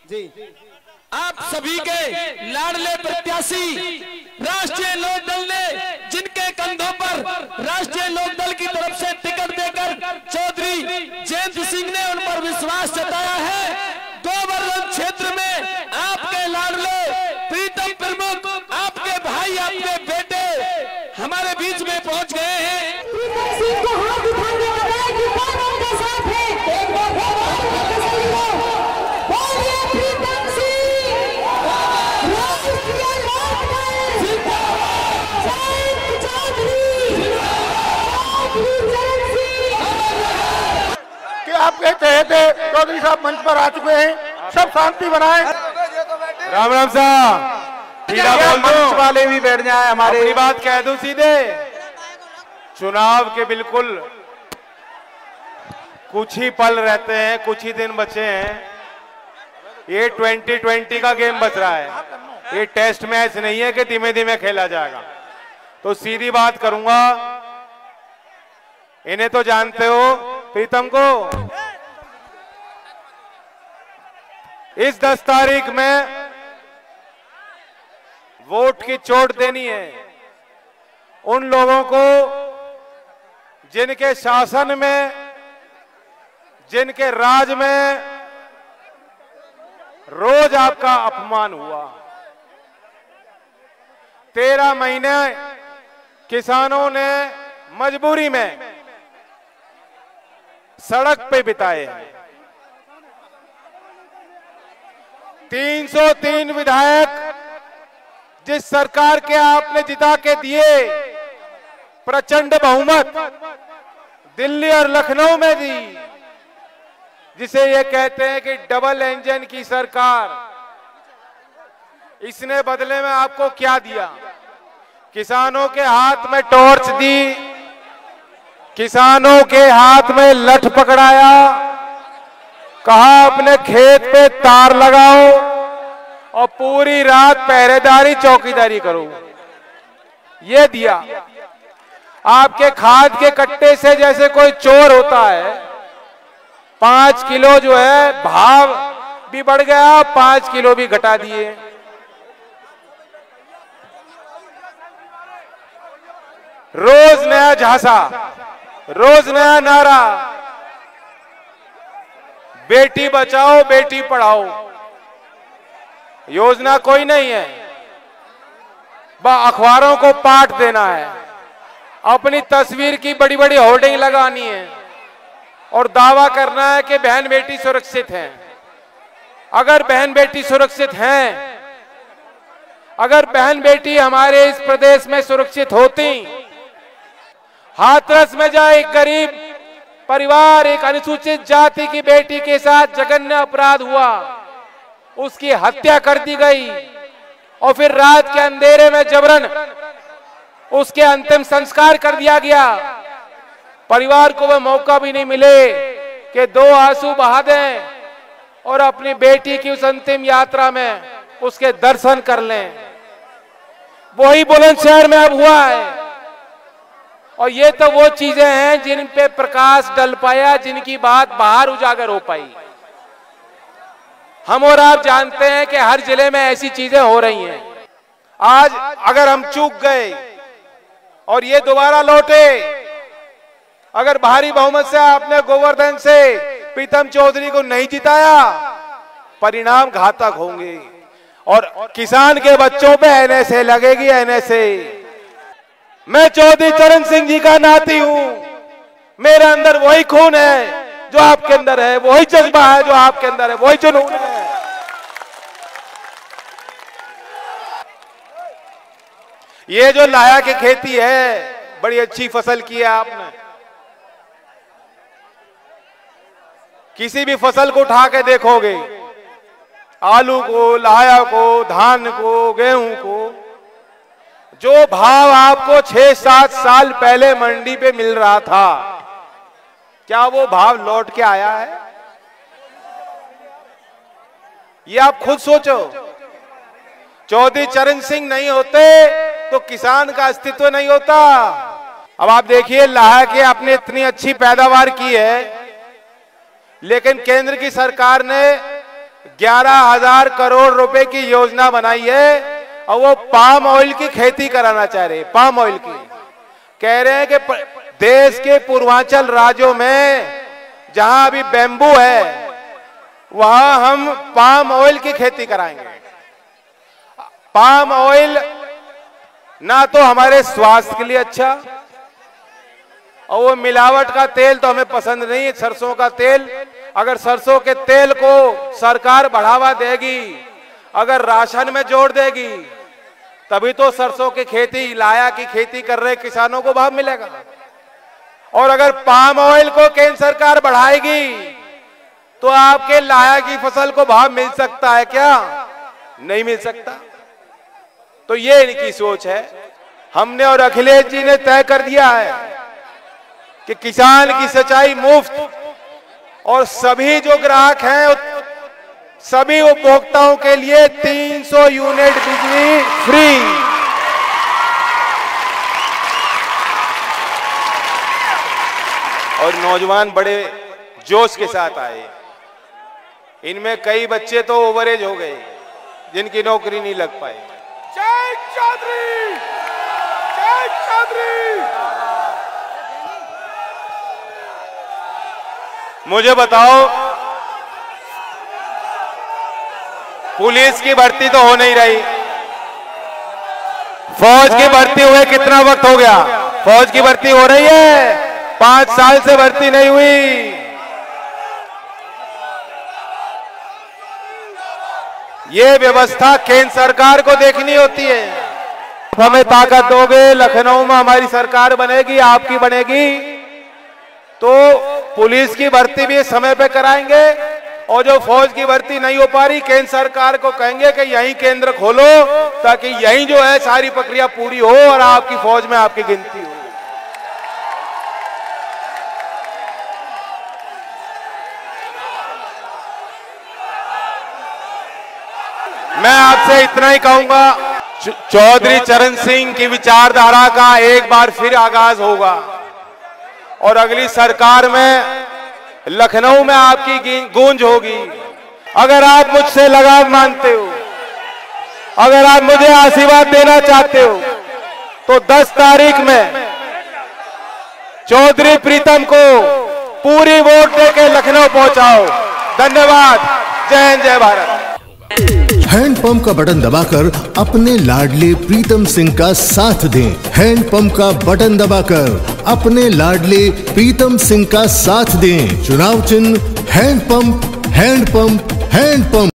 आप सभी के लाडले प्रत्याशी राष्ट्रीय लोकदल ने जिनके कंधों पर राष्ट्रीय लोकदल की तरफ से टिकट देकर चौधरी जयंत सिंह ने उन पर विश्वास जताया है, गोवर्धन क्षेत्र में आपके लाडले प्रीतम प्रमुख, आपके भाई, आपके बेटे हमारे बीच में पहुंच गए हैं। आप कहते हैं चौधरी साहब मंच पर आ चुके हैं, सब शांति बनाए। राम राम साहब, मंच वाले भी बैठ जाए, हमारी बात कह दूं सीधे। चुनाव के बिल्कुल कुछ ही पल रहते हैं, कुछ ही दिन बचे हैं। ये 2020 का गेम बच रहा है, ये टेस्ट मैच नहीं है कि धीमे धीमे खेला जाएगा। तो सीधी बात करूंगा, इन्हें तो जानते हो प्रीतम को। इस 10 तारीख में वोट की चोट देनी है उन लोगों को जिनके शासन में, जिनके राज में रोज आपका अपमान हुआ। 13 महीने किसानों ने मजबूरी में सड़क पे बिताए हैं। 303 विधायक जिस सरकार के आपने जिता के दिए, प्रचंड बहुमत दिल्ली और लखनऊ में दी, जिसे ये कहते हैं कि डबल इंजन की सरकार। इसने बदले में आपको क्या दिया? किसानों के हाथ में टॉर्च दी, किसानों के हाथ में लठ पकड़ाया, कहा अपने खेत पे तार लगाओ और पूरी रात पहरेदारी चौकीदारी करो। ये दिया। आपके खाद के कट्टे से जैसे कोई चोर होता है, 5 किलो जो है भाव भी बढ़ गया, 5 किलो भी घटा दिए। रोज नया झांसा, रोज नया नारा, बेटी बचाओ बेटी पढ़ाओ। योजना कोई नहीं है, अखबारों को पाठ देना है, अपनी तस्वीर की बड़ी बड़ी होर्डिंग लगानी है और दावा करना है कि बहन बेटी सुरक्षित हैं। अगर बहन बेटी सुरक्षित हैं, अगर बहन बेटी हमारे इस प्रदेश में सुरक्षित होती, हाथरस में जाए एक गरीब परिवार, एक अनुसूचित जाति की बेटी के साथ जघन्य अपराध हुआ, उसकी हत्या कर दी गई और फिर रात के अंधेरे में जबरन उसके अंतिम संस्कार कर दिया गया। परिवार को वह मौका भी नहीं मिले कि 2 आंसू बहा दें और अपनी बेटी की उस अंतिम यात्रा में उसके दर्शन कर लें। वही बुलंदशहर में अब हुआ है। और ये तो वो चीजें हैं जिन पे प्रकाश डल पाया, जिनकी बात बाहर उजागर हो पाई। हम और आप जानते हैं कि हर जिले में ऐसी चीजें हो रही हैं। आज अगर हम चूक गए और ये दोबारा लौटे, अगर भारी बहुमत से आपने गोवर्धन से प्रीतम चौधरी को नहीं जिताया, परिणाम घातक होंगे और किसान के बच्चों पे एनएसए लगेगी, एनएसए। मैं चौधरी चरण सिंह जी का नाती हूं, मेरे अंदर वही खून है जो आपके अंदर है, वही जज्बा है जो आपके अंदर है, वही जुनून है। ये जो लाया की खेती है, बड़ी अच्छी फसल की है आपने। किसी भी फसल को उठा के देखोगे, आलू को, लाया को, धान को, गेहूं को, जो भाव आपको 6-7 साल पहले मंडी पे मिल रहा था, क्या वो भाव लौट के आया है? ये आप खुद सोचो। चौधरी चरण सिंह नहीं होते तो किसान का अस्तित्व नहीं होता। अब आप देखिए, लाहा के आपने इतनी अच्छी पैदावार की है, लेकिन केंद्र की सरकार ने 11,000 करोड़ रुपए की योजना बनाई है और वो पाम ऑयल की खेती कराना चाह रहे हैं। पाम ऑयल की कह रहे हैं कि देश के पूर्वांचल राज्यों में जहां अभी बेम्बू है वहां हम पाम ऑयल की खेती कराएंगे। पाम ऑयल ना तो हमारे स्वास्थ्य के लिए अच्छा, और वो मिलावट का तेल तो हमें पसंद नहीं है। सरसों का तेल, अगर सरसों के तेल को सरकार बढ़ावा देगी, अगर राशन में जोड़ देगी, तभी तो सरसों की खेती, लाया की खेती कर रहे किसानों को भाव मिलेगा। और अगर पाम ऑयल को केंद्र सरकार बढ़ाएगी तो आपके लाया की फसल को भाव मिल सकता है क्या? नहीं मिल सकता। तो ये इनकी सोच है। हमने और अखिलेश जी ने तय कर दिया है कि किसान की सिंचाई मुफ्त, और सभी जो ग्राहक हैं सभी उपभोक्ताओं के लिए 300 यूनिट बिजली फ्री। और नौजवान बड़े जोश के साथ आए। इनमें कई बच्चे तो ओवरेज हो गए जिनकी नौकरी नहीं लग पाई। जय चौधरी, जय चौधरी। मुझे बताओ, पुलिस की भर्ती तो हो नहीं रही, फौज की भर्ती हुए कितना वक्त हो गया? फौज की भर्ती हो रही है, 5 साल से भर्ती नहीं हुई। ये व्यवस्था केंद्र सरकार को देखनी होती है। हमें ताकत दोगे, लखनऊ में हमारी सरकार बनेगी, आपकी बनेगी, तो पुलिस की भर्ती भी समय पे कराएंगे, और जो फौज की भर्ती नहीं हो पा रही, केंद्र सरकार को कहेंगे कि यहीं केंद्र खोलो, ताकि यहीं जो है सारी प्रक्रिया पूरी हो और आपकी फौज में आपकी गिनती हो। मैं आपसे इतना ही कहूंगा, चौधरी चरण सिंह की विचारधारा का एक बार फिर आगाज होगा, और अगली सरकार में लखनऊ में आपकी गूंज होगी। अगर आप मुझसे लगाव मानते हो, अगर आप मुझे आशीर्वाद देना चाहते हो, तो 10 तारीख में चौधरी प्रीतम को पूरी वोट देके लखनऊ पहुंचाओ। धन्यवाद। जय हिंद, जय भारत। हैंडपंप का बटन दबाकर अपने लाडले प्रीतम सिंह का साथ दें। हैंडपंप का बटन दबाकर अपने लाडले प्रीतम सिंह का साथ दें। चुनाव चिन्ह हैंडपंप, हैंडपंप, हैंडपंप।